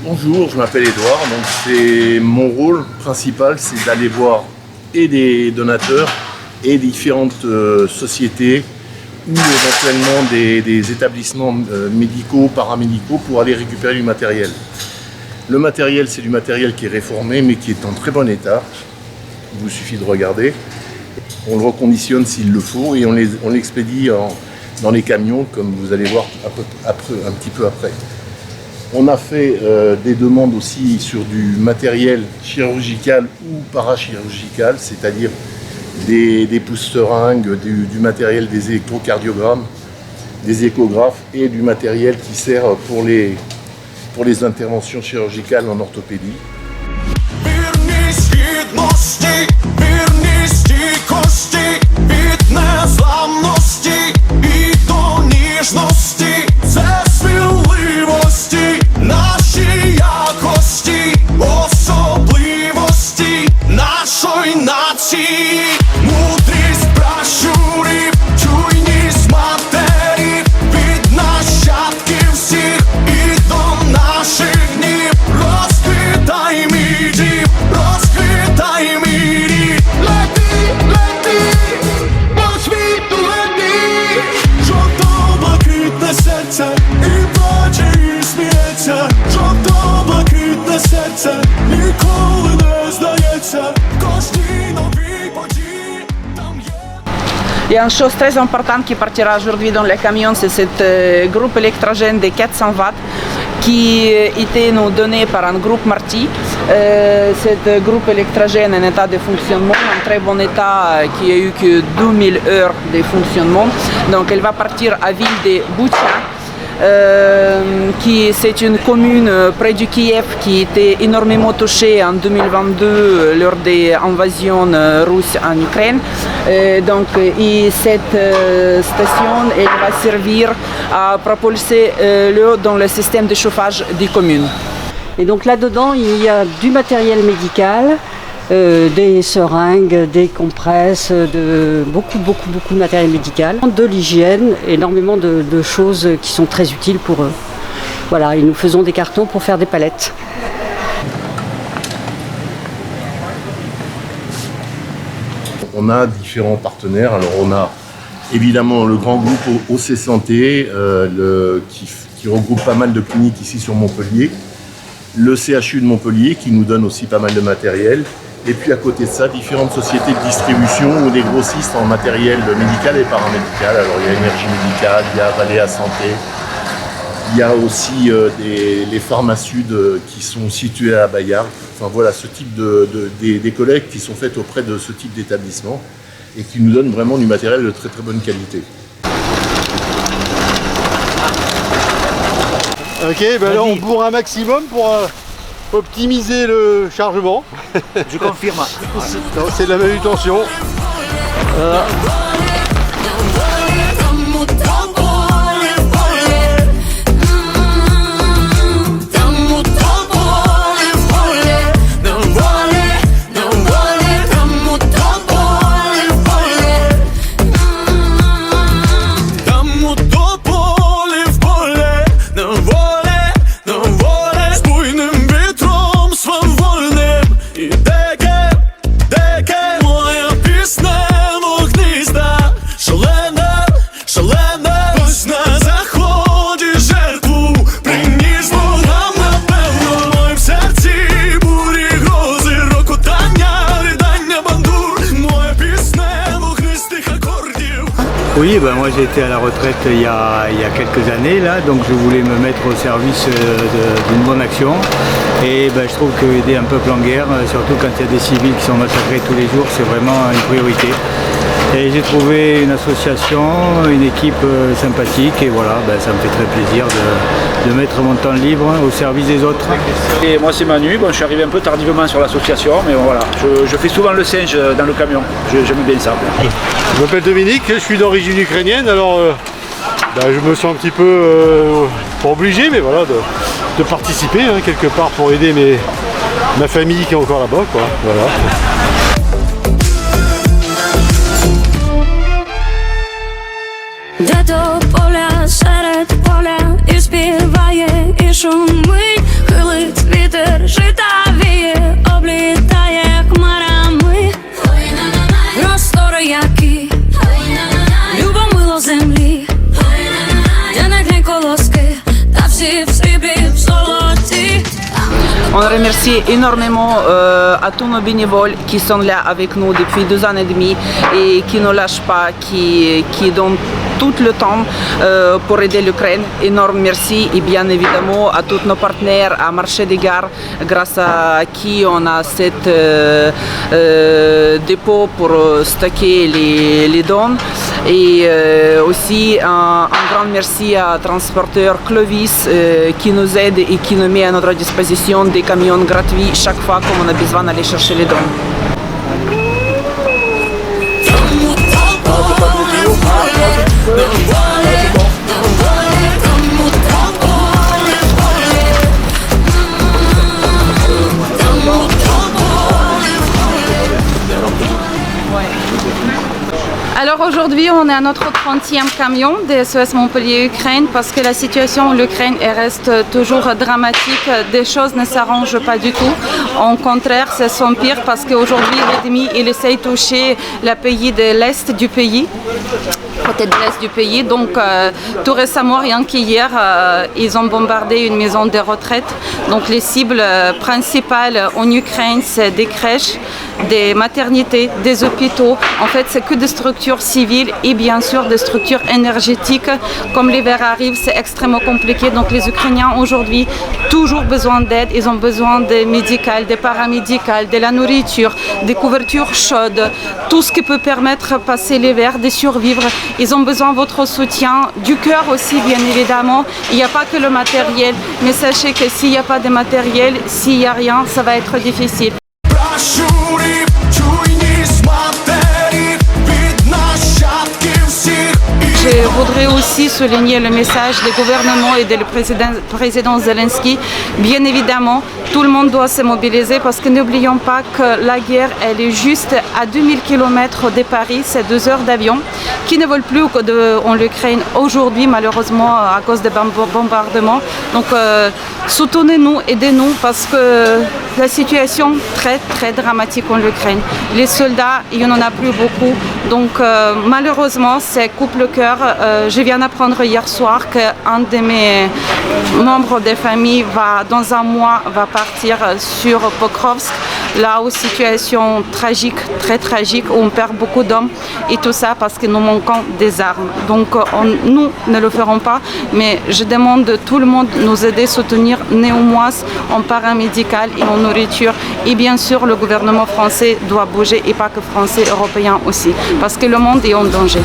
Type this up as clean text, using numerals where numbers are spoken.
Bonjour, je m'appelle Edouard. Donc c'est mon rôle principal, c'est d'aller voir et des donateurs et différentes sociétés ou éventuellement des établissements médicaux, paramédicaux pour aller récupérer du matériel. Le matériel, c'est du matériel qui est réformé mais qui est en très bon état. Il vous suffit de regarder. On le reconditionne s'il le faut et on l'expédie dans les camions, comme vous allez voir un petit peu après. On a fait des demandes aussi sur du matériel chirurgical ou parachirurgical, c'est-à-dire des pousse-seringues, du matériel des électrocardiogrammes, des échographes et du matériel qui sert pour les interventions chirurgicales en orthopédie. Il y a une chose très importante qui partira aujourd'hui dans les camions, c'est ce groupe électrogène de 400 watts qui était nous donné par un groupe Marty. Ce groupe électrogène en état de fonctionnement, en très bon état, qui a eu que 2000 heures de fonctionnement. Donc elle va partir à ville de Boutcha. C'est une commune près du Kiev qui était énormément touchée en 2022 lors des invasions russes en Ukraine. Et cette station elle va servir à propulser l'eau dans le système de chauffage des communes. Et donc là-dedans, il y a du matériel médical, des seringues, des compresses, beaucoup de matériel médical, de l'hygiène, énormément de choses qui sont très utiles pour eux. Voilà, et nous faisons des cartons pour faire des palettes. On a différents partenaires. Alors on a évidemment le grand groupe OC Santé qui regroupe pas mal de cliniques ici sur Montpellier. Le CHU de Montpellier qui nous donne aussi pas mal de matériel. Et puis à côté de ça, différentes sociétés de distribution ou des grossistes en matériel médical et paramédical. Alors il y a Énergie Médicale, il y a Valéa Santé, il y a aussi les pharmacides qui sont situés à la Bayarde. Enfin voilà, ce type des collectes qui sont faites auprès de ce type d'établissement et qui nous donnent vraiment du matériel de très très bonne qualité. Ok, ben là on bourre un maximum pour optimiser le chargement. Je confirme. C'est de la manutention. Voilà. Oui, ben moi j'ai été à la retraite il y a quelques années là, donc je voulais me mettre au service d'une bonne action. Et ben, je trouve qu'aider un peuple en guerre, surtout quand il y a des civils qui sont massacrés tous les jours, c'est vraiment une priorité. Et j'ai trouvé une association, une équipe sympathique et voilà, ben, ça me fait très plaisir de mettre mon temps libre au service des autres. Et moi c'est Manu, bon, je suis arrivé un peu tardivement sur l'association, mais bon, voilà, je fais souvent le singe dans le camion, j'aime bien ça. Je m'appelle Dominique, je suis d'origine ukrainienne, alors je me sens un petit peu pas obligé, mais voilà, de participer hein, quelque part pour aider ma famille qui est encore là-bas, quoi. Voilà. Де до поля, серед поля, і співає, і шумить. Хилить вітер, житавіє, облітає хмарами. Простори які, любо мило землі, де не глянь колоски, та всі в сріблі, в золоті. On remercie énormément à tous nos bénévoles qui sont là avec nous depuis 2 ans et demi et qui ne lâchent pas, qui donnent tout le temps pour aider l'Ukraine. Énorme merci et bien évidemment à tous nos partenaires à Marché des Gares, grâce à qui on a cet dépôt pour stocker les dons. Et aussi un grand merci à transporteur Clovis qui nous aide et qui nous met à notre disposition des camions gratuits chaque fois qu'on a besoin d'aller chercher les dons. Alors aujourd'hui, on est à notre 30e camion des SOS Montpellier Ukraine parce que la situation en Ukraine reste toujours dramatique. Des choses ne s'arrangent pas du tout. Au contraire, c'est son pire parce qu'aujourd'hui, l'ennemi il essaye de toucher le pays de l'Est du pays. Côté de l'Est du pays. Donc tout récemment, rien qu'hier, ils ont bombardé une maison de retraite. Donc les cibles principales en Ukraine, c'est des crèches, des maternités, des hôpitaux. En fait, c'est que des structures civiles et bien sûr des structures énergétiques. Comme l'hiver arrive, c'est extrêmement compliqué. Donc les Ukrainiens aujourd'hui, toujours besoin d'aide. Ils ont besoin des médicales, des paramédicales, de la nourriture, des couvertures chaudes, tout ce qui peut permettre de passer l'hiver, de survivre. Ils ont besoin de votre soutien, du cœur aussi bien évidemment. Il n'y a pas que le matériel, mais sachez que s'il n'y a pas de matériel, s'il n'y a rien, ça va être difficile. Je voudrais aussi souligner le message du gouvernement et du président Zelensky. Bien évidemment, tout le monde doit se mobiliser parce que n'oublions pas que la guerre, elle est juste à 2000 km de Paris, c'est 2 heures d'avion, qui ne volent plus en Ukraine aujourd'hui, malheureusement, à cause des bombardements. Donc, soutenez-nous, aidez-nous parce que la situation est très, très dramatique en Ukraine. Les soldats, il n'y en a plus beaucoup. Donc, malheureusement, ça coupe le cœur. Je viens d'apprendre hier soir qu'un de mes membres de famille dans un mois, va partir sur Pokrovsk. Là où situation tragique, très tragique, où on perd beaucoup d'hommes et tout ça parce que nous manquons des armes. Donc nous ne le ferons pas, mais je demande à tout le monde de nous aider, soutenir néanmoins en paramédical et en nourriture. Et bien sûr, le gouvernement français doit bouger et pas que français, européen aussi, parce que le monde est en danger.